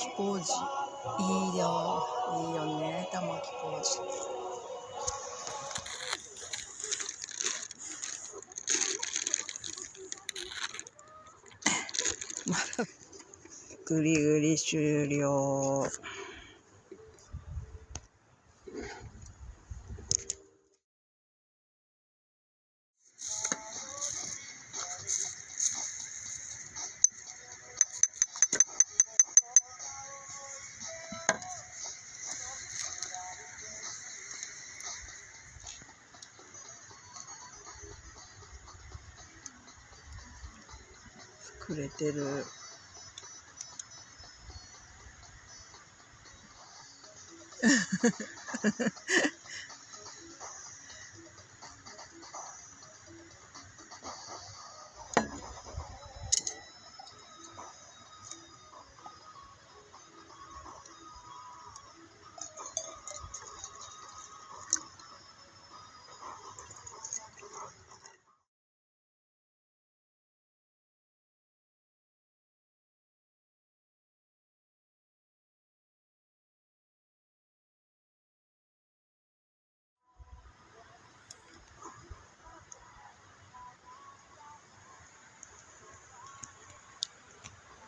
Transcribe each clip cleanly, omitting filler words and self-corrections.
き麹いいよ、いいよね、玉置麹。ぐりぐり終了。くれてる。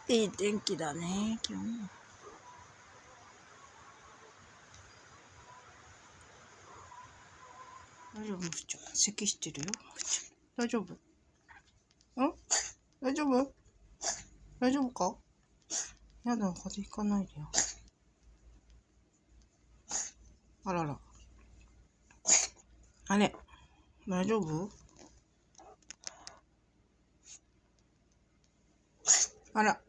いい天気だね、今日も。大丈夫？咳してるよ。大丈夫？大丈夫？大丈夫か？やだ、風邪ひかないでよ。あらら。あれ、大丈夫？あら。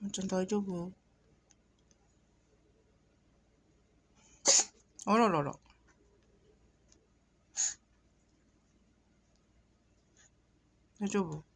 あんちゃん大丈夫？あららら。大丈夫？